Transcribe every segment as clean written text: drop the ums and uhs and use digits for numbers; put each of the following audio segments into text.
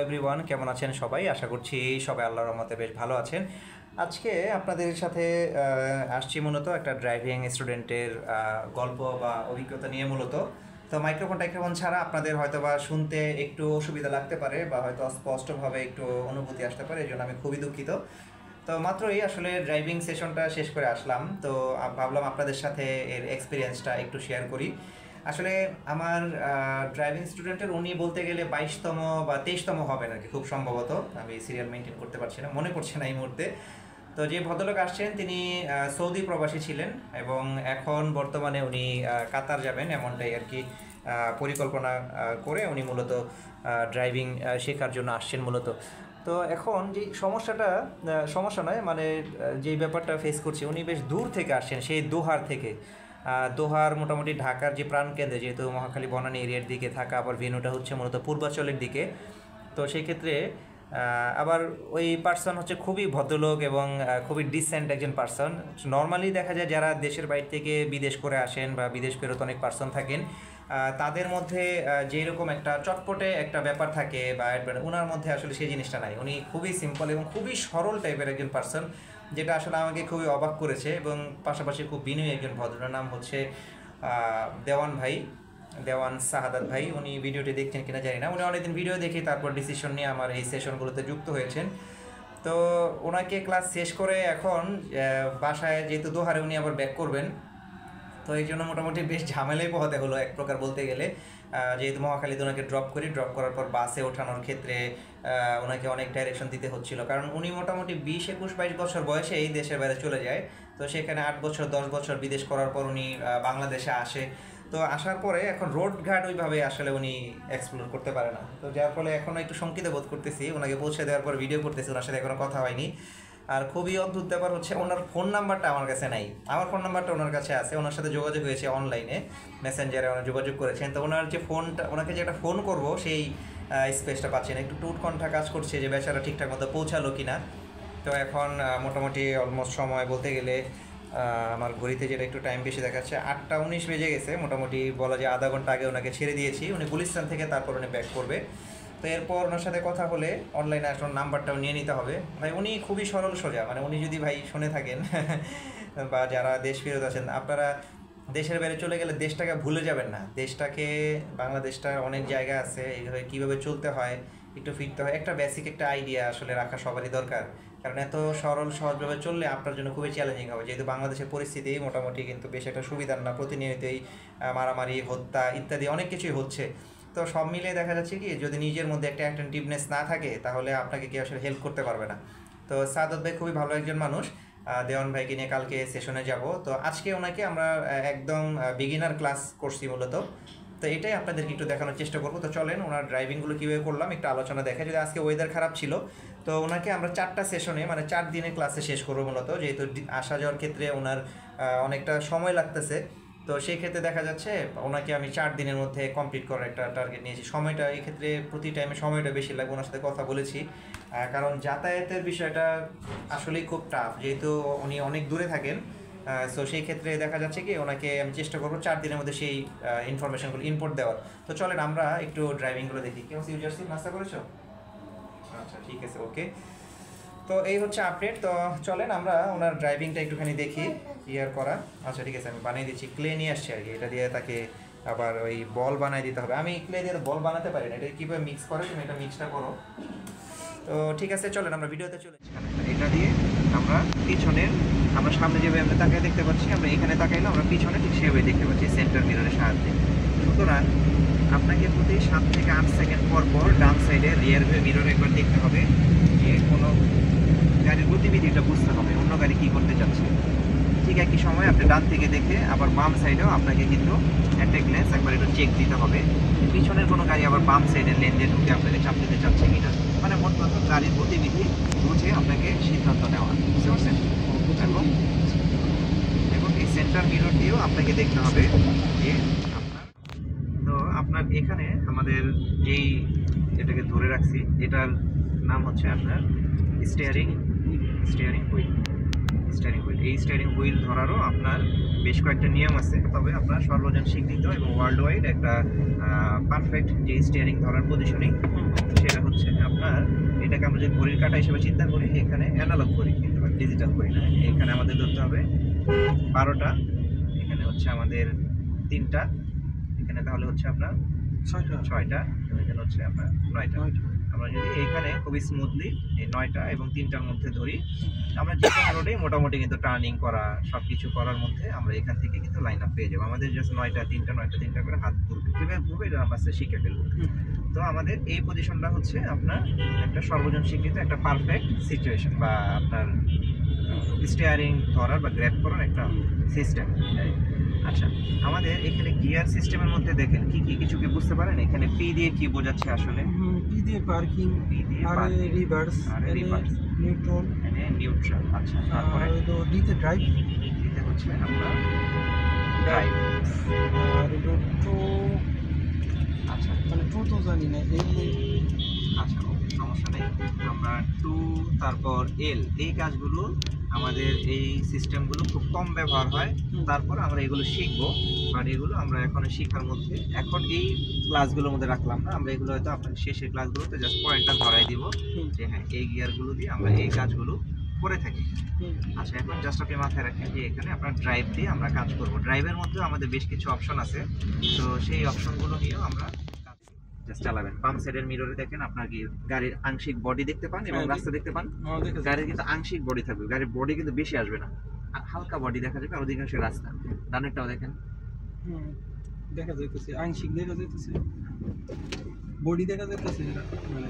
Everyone, কেমন আছেন সবাই? আশা করছি সবাই আল্লাহর রহমতে বেশ ভালো আছেন। আজকে আপনাদের সাথে আসছি মূলত একটা ড্রাইভিং স্টুডেন্টের গল্প বা অভিজ্ঞতা নিয়ে মূলত। তো টাইক্রোফোন ছাড়া আপনাদের হয়তো বা শুনতে একটু অসুবিধা লাগতে পারে বা হয়তো স্পষ্টভাবে একটু অনুভূতি আসতে পারে, এই জন্য আমি খুবই দুঃখিত। তো মাত্রই আসলে ড্রাইভিং সেশনটা শেষ করে আসলাম, তো ভাবলাম আপনাদের সাথে এর এক্সপিরিয়েন্সটা একটু শেয়ার করি। আসলে আমার ড্রাইভিং স্টুডেন্টের উনি বলতে গেলে 22তম বা 23তম হবেন আর কি, খুব সম্ভবত। আমি সিরিয়াল মেনটেন করতে পারছি না, মনে পড়ছে না এই মুহূর্তে। তো যে ভদ্রলোক আসছেন তিনি সৌদি প্রবাসী ছিলেন এবং এখন বর্তমানে উনি কাতার যাবেন এমনটাই আর কি পরিকল্পনা করে উনি মূলত ড্রাইভিং শেখার জন্য আসছেন মূলত। তো এখন যে সমস্যা নয়, মানে যেই ব্যাপারটা ফেস করছে, উনি বেশ দূর থেকে আসছেন, সেই দোহার থেকে। দোহার মোটামুটি ঢাকার যে প্রাণকেন্দ্রে, যেহেতু মহাখালী বনানী এরিয়ার দিকে থাকা, আবার ভেন্যুটা হচ্ছে মূলত পূর্বাঞ্চলের দিকে। তো সেই ক্ষেত্রে আবার ওই পার্সন হচ্ছে খুবই ভদ্রলোক এবং খুবই ডিসেন্ট একজন পার্সন। নর্মালি দেখা যায় যারা দেশের বাইরে থেকে বিদেশ করে আসেন বা বিদেশ ফেরত অনেক পার্সন থাকেন, তাদের মধ্যে যেরকম একটা চটপটে একটা ব্যাপার থাকে বা ওনার মধ্যে আসলে সেই জিনিসটা নাই। উনি খুবই সিম্পল এবং খুবই সরল টাইপের একজন পার্সন, যেটা আসলে আমাকে খুবই অবাক করেছে। এবং পাশাপাশি খুব বিনয়ী একজন ভদ্রের নাম হচ্ছে দেওয়ান শাহাদাত ভাই। উনি ভিডিওটি দেখছেন কিনা জানি না, উনি অনেকদিন ভিডিও দেখে তারপর ডিসিশন নিয়ে আমার এই সেশনগুলোতে যুক্ত হয়েছেন। তো ওনাকে ক্লাস শেষ করে এখন বাসায়, যেহেতু দোহারে উনি আবার ব্যাক করবেন, তো এই জন্য মোটামুটি বেশ ঝামেলাই পোহাতে হলো এক প্রকার বলতে গেলে। যেহেতু মহাখালীতে ওনাকে ড্রপ করার পর বাসে ওঠানোর ক্ষেত্রে ওনাকে অনেক ডাইরেকশন দিতে হচ্ছিল, কারণ উনি মোটামুটি 20-21-22 বছর বয়সে এই দেশের বাইরে চলে যায়। তো সেখানে 8 বছর 10 বছর বিদেশ করার পর উনি বাংলাদেশে আসে। তো আসার পরে এখন রোডঘাট ওইভাবে আসলে উনি এক্সপ্লোর করতে পারে না, তো যার ফলে এখনও একটু শঙ্কিত বোধ করতেছি। ওনাকে পৌঁছে দেওয়ার পর ভিডিও করতেছি, ওনার সাথে এখনও কথা হয়নি। আর খুবই অদ্ভুত ব্যাপার হচ্ছে, ওনার ফোন নাম্বারটা আমার কাছে নাই। আমার ফোন নাম্বারটা ওনার কাছে আছে, ওনার সাথে যোগাযোগ হয়েছে অনলাইনে, মেসেঞ্জারে ওনার যোগাযোগ করেছেন। তো ওনার যে ফোনটা, ওনাকে যে একটা ফোন করবো সেই স্পেসটা পাচ্ছেন, একটু টুটকণ্ঠা কাজ করছে যে বেচারা ঠিকঠাক মতো পৌঁছালো কিনা। তো এখন মোটামুটি অলমোস্ট সময় বলতে গেলে আমার ঘড়িতে যেটা একটু টাইম বেশি দেখাচ্ছে, 8টা 19 বেজে গেছে। মোটামুটি বলা যায় আধা ঘন্টা আগে ওনাকে ছেড়ে দিয়েছি, উনি গুলিস্তান থেকে তারপর উনি ব্যাক করবে। তো এরপর ওনার সাথে কথা হলে অনলাইনে আসলে নাম্বারটাও নিয়ে নিতে হবে। ভাই উনি খুবই সরল সোজা, মানে উনি যদি ভাই শুনে থাকেন বা যারা দেশ ফেরত আছেন, আপনারা দেশের বাইরে চলে গেলে দেশটাকে ভুলে যাবেন না। বাংলাদেশটা অনেক জায়গা আছে, এইভাবে কীভাবে চলতে হয়, একটু ফিরতে হয়, একটা বেসিক একটা আইডিয়া আসলে রাখা সবারই দরকার। কারণ এত সরল সহজভাবে চললে আপনার জন্য খুবই চ্যালেঞ্জিং হবে, যেহেতু বাংলাদেশের পরিস্থিতি মোটামুটি কিন্তু বেশ একটা সুবিধার না, প্রতিনিয়তই মারামারি, হত্যা ইত্যাদি অনেক কিছুই হচ্ছে। তো সব মিলিয়ে দেখা যাচ্ছে কি, যদি নিজের মধ্যে একটা অ্যাটেন্টিভনেস না থাকে তাহলে আপনাকে কেউ আসলে হেল্প করতে পারবে না। তো সাদত ভাই খুবই ভালো একজন মানুষ। দেওয়ান ভাইকে নিয়ে কালকে সেশনে যাব। তো আজকে ওনাকে আমরা একদম বিগিনার ক্লাস করছি মূলত। তো এটাই আপনাদেরকে একটু দেখানোর চেষ্টা করবো। তো চলেন ওনার ড্রাইভিংগুলো কীভাবে করলাম একটু আলোচনা দেখা। যদি আজকে ওয়েদার খারাপ ছিল, তো ওনাকে আমরা 4টা সেশনে, মানে 4 দিনের ক্লাসে শেষ করবো মূলত, যেহেতু আসা যাওয়ার ক্ষেত্রে ওনার অনেকটা সময় লাগতেছে। তো সেই ক্ষেত্রে দেখা যাচ্ছে ওনাকে আমি 4 দিনের মধ্যে কমপ্লিট করার একটা টার্গেট নিয়েছি। সময়টা এই ক্ষেত্রে প্রতি টাইমে সময়টা বেশি লাগবে, ওনার সাথে কথা বলেছি। কারণ যাতায়াতের বিষয়টা আসলেই খুব টাফ, যেহেতু উনি অনেক দূরে থাকেন। সো সেই ক্ষেত্রে দেখা যাচ্ছে কি, ওনাকে আমি চেষ্টা করবো 4 দিনের মধ্যে সেই ইনফরমেশনগুলো ইনপুট দেওয়ার। তো চলেন আমরা একটু ড্রাইভিংগুলো দেখি। কেউ ইউজারসি নাস্তা করেছো? আচ্ছা ঠিক আছে, ওকে। তো এই হচ্ছে আপডেট। তো চলেন আমরা ওনার ড্রাইভিংটা একটুখানি দেখি ক্লিয়ার করা। আচ্ছা ঠিক আছে, আমি বানিয়ে দিচ্ছি, ক্লে নিয়ে আসছি আর কি। এটা দিয়ে তাকে আবার ওই বল বানিয়ে দিতে হবে। আমি ক্লে দিয়ে বল বানাতে পারি না, এটা কীভাবে মিক্স করে তুমি এটা মিক্সটা করো। তো ঠিক আছে, চলেন আমরা ভিডিওতে চলে। এটা দিয়ে আমরা সামনে যেভাবে আমরা তাকাই দেখতে পাচ্ছি, আমরা এখানে তাকাইলে আমরা পিছনে ঠিক সেভাবে দেখতে পাচ্ছি সেন্টার মিররের সাহায্যে। সুতরাং আপনাকে প্রতি 7 থেকে 8 সেকেন্ড পর পর ডান সাইডে রিয়ার ভিউ মিরর একবার দেখতে হবে, যে কোনো গাড়ির গতিবিধিটা বুঝতে হবে, অন্য গাড়ি কী করতে চাচ্ছে। ঠিক একই সময় আপনি ডান থেকে দেখে আবার বাম সাইডেও আপনাকে কিন্তু একটা গ্লেন্স একবার একটু চেক দিতে হবে, পিছনের কোনো গাড়ি আবার বাম সাইডের লেন দিয়ে ঢুকে আপনাকে চাপ দিতে চাচ্ছে কিনা। মানে মোট কথা গাড়ির গতিবিধি বুঝে আপনাকে সিদ্ধান্ত নেওয়া, বুঝতে পারছেন? এবং এই সেন্টার মিরর দিয়েও আপনাকে দেখতে হবে যে আপনার এখানে আমাদের যেই যেটাকে ধরে রাখছি, এটার নাম হচ্ছে আপনার স্টিয়ারিং হুইল। এই স্টিয়ারিং হুইল ধরারও আপনার বেশ কয়েকটা নিয়ম আছে, তবে আপনার সর্বজন স্বীকৃত এবং ওয়ার্ল্ড ওয়াইড একটা পারফেক্ট যে স্টিয়ারিং ধরার পজিশনিং, সেটা হচ্ছে হচ্ছে আপনার এটাকে আমরা যদি ঘড়ির কাঁটা হিসেবে চিন্তা করি, এখানে অ্যানালগ করি কিন্তু ডিজিটাল করি না। এখানে আমাদের ধরতে হবে 12টা, এখানে হচ্ছে আমাদের 3টা, এখানে তাহলে হচ্ছে আপনার 6টা, এখানে হচ্ছে আপনার 9টা। আমরা যদি এইখানে খুবই স্মুথলি এই 9টা এবং 3টার মধ্যে ধরি, আমরা যে কোনো রোডে মোটামুটি কিন্তু টার্নিং করা সবকিছু করার মধ্যে আমরা এখান থেকে কিন্তু লাইন আপ পেয়ে যাবো। আমাদের জাস্ট 9টা 3টা 9টা 3টা করে হাত ঘুরবে, কীভাবে ঘুরবে এটা আমরা শিখে ফেলবো। তো আমাদের এই পজিশনটা হচ্ছে আপনার একটা সর্বজন স্বীকৃত একটা পারফেক্ট সিচুয়েশন বা আপনার স্টিয়ারিং ধরার বা গ্র্যাব করার একটা সিস্টেম। আচ্ছা, আমাদের এখানে গিয়ার সিস্টেমের মধ্যে দেখেন কি কি কিছু কি বুঝতে পারেন? এখানে পি দিয়ে কি বোঝাচ্ছে আসলে? পি দিয়ে পার্কিং, পি দিয়ে আর রিভার্স, নিউট্রাল, এখানে নিউট্রাল। আচ্ছা, তারপরে ডি তে ড্রাইভ, দিতে হচ্ছে আমরা ড্রাইভ, আর টু, আচ্ছা মানে টু তো জানি না, আচ্ছা সমস্যা নেই। আমরা টু, তারপর এল, এই কাজগুলো আমাদের এই সিস্টেমগুলো খুব কম ব্যবহার হয়। তারপর আমরা এগুলো শিখবো, বাট এগুলো আমরা এখন শিখার মধ্যে, এখন এই ক্লাসগুলোর মধ্যে রাখলাম না, আমরা এগুলো হয়তো আপনার শেষের ক্লাসগুলোতে জাস্ট পয়েন্টটা ধরাই দিব যে হ্যাঁ এই গিয়ারগুলো দিয়ে আমরা এই কাজগুলো করে থাকি। আচ্ছা, এখন জাস্ট আপনি মাথায় রাখেন যে এখানে আপনার ড্রাইভ দিয়ে আমরা কাজ করব। ড্রাইভের মধ্যে আমাদের বেশ কিছু অপশন আছে, তো সেই অপশনগুলো নিয়েও আমরা জাস্ট চালাবেন। বাম সাইডের মিররে দেখেন আপনার কি গাড়ির আংশিক বডি দেখতে পান এবং রাস্তা দেখতে পান। গাড়ির কিন্তু আংশিক বডি থাকবে, গাড়ির বডি কিন্তু বেশি আসবে না, হালকা বডি দেখা যাবে, আর অধিকাংশ রাস্তা। ডানেরটাও দেখেন, দেখা যাইতেছে আংশিক, দেখা যাইতেছে বডি, দেখা যাইতেছে মানে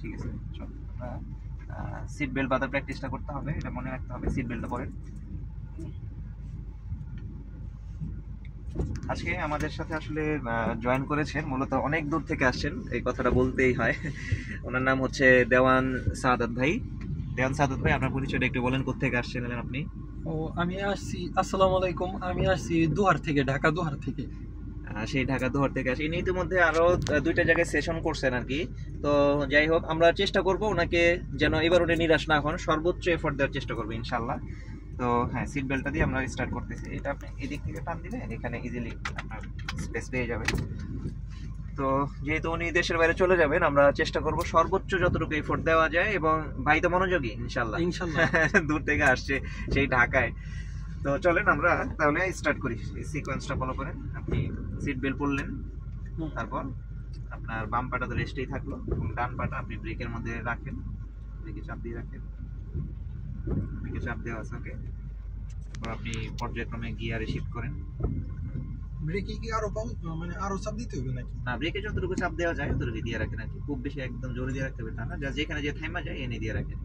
ঠিক আছে। সিট বেল্ট বাঁধার প্র্যাকটিসটা করতে হবে, এটা মনে রাখতে হবে। সিট বেল্টটা পরেন। আজকে আমাদের সাথে আসলে জয়েন করেছেন, মূলত অনেক দূর থেকে আসছেন, এই কথাটা বলতেই হয়। ওনার নাম হচ্ছে দেওয়ান সাদাত ভাই। দেওয়ান সাদাত ভাই, আপনার পরিচয়টা একটু বলেন, কোত্থেকে আসছেন আপনি? ও, আমি আসছি, আসসালামু আলাইকুম, আমি আসছি দোহার থেকে, ঢাকা দোহার থেকে। সেই ঢাকা দোহার থেকে আসি। ইনি ইতিমধ্যে আরো 2টা জায়গায় সেশন করছেন আর কি। তো যাই হোক, আমরা চেষ্টা করব ওনাকে যেন এবার উনি নিরাশ না হন, সর্বোচ্চ এফোর্ট দেওয়ার চেষ্টা করবো ইনশাল্লাহ। তো হ্যাঁ, সিট বেল্টটা দিয়ে আমরা স্টার্ট করতেছি। এটা আপনি এদিক থেকে টান দিলে এখানে ইজিলি আপনার স্পেস পেয়ে যাবে। তো যেহেতু উনি দেশের বাইরে চলে যাবেন, আমরা চেষ্টা করব সর্বোচ্চ যতটুকু এফোর্ট দেওয়া যায়, এবং ভাই তো মনোযোগী ইনশাল্লাহ, দূর থেকে আসছে সেই ঢাকায়। তো চলেন আমরা তাহলে স্টার্ট করি। সিকোয়েন্সটা ফলো করেন। আপনি সিট বেল্ট পরলেন, তারপর আপনার বাম পাটা তো রেস্টেই থাকলো এবং ডান পাটা আপনি ব্রেকের মধ্যে রাখেন, ব্রেকে চাপ দিয়ে রাখেন, ব্রেকে চাপ দেওয়া আছে, ওকে। তারপর আপনি পর্যায়ক্রমে গিয়ারে শিফট করেন। ব্রেকে কি আরো মানে আরো চাপ দিতে হবে নাকি? না, ব্রেকে যতটুকু চাপ দেওয়া যায় ততটুকু দিয়ে রাখেন আর কি, খুব বেশি একদম জোরে দিয়ে রাখতে হবে তা না, যা যেখানে যে থাইমা যায় এনে দিয়ে রাখেন,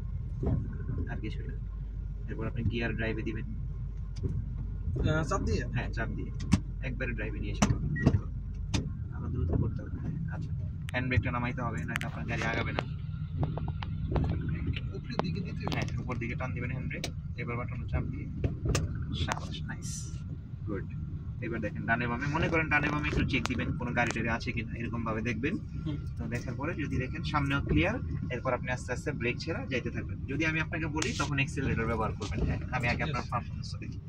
আর কিছু না। এরপর আপনি গিয়ার ড্রাইভে দিবেন, চাপ দিয়ে, হ্যাঁ চাপ দিয়ে একবারে ড্রাইভে নিয়ে এসে আরো দ্রুত করতে হবে। আচ্ছা, হ্যান্ড ব্রেকটা নামাইতে হবে, নয়তো আপনার গাড়ি আগাবে না। উপরের দিকে দিতে হবে, হ্যাঁ উপর দিকে টান দিবেন হ্যান্ড ব্রেক, এবার বাটনে চাপ দিয়ে, শাবাশ, নাইস, গুড। এবার দেখেন ডানে বামে, মনে করেন ডানে বামে একটু চেক দিবেন কোনো গাড়ি টাড়ি আছে কিনা, এরকম ভাবে দেখবেন। তো দেখার পরে যদি দেখেন সামনেও ক্লিয়ার, এরপর আপনি আস্তে আস্তে ব্রেক ছেড়া যাইতে থাকবেন। যদি আমি আপনাকে বলি তখন এক্সেলারেটর ব্যবহার করবেন। হ্যাঁ, আমি আগে আপনার পারফরম্যান্সটা দেখি।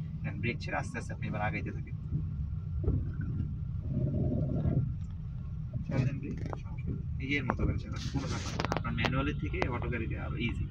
ব্রেক ছেড়ে আস্তে আস্তে আপনি এবার আগাইতে থাকেন। নিজের মতো করে চালান, কোনো ব্যাপার না। আপনার ম্যানুয়ালের থেকে অটো গাড়িটা আরো ইজি।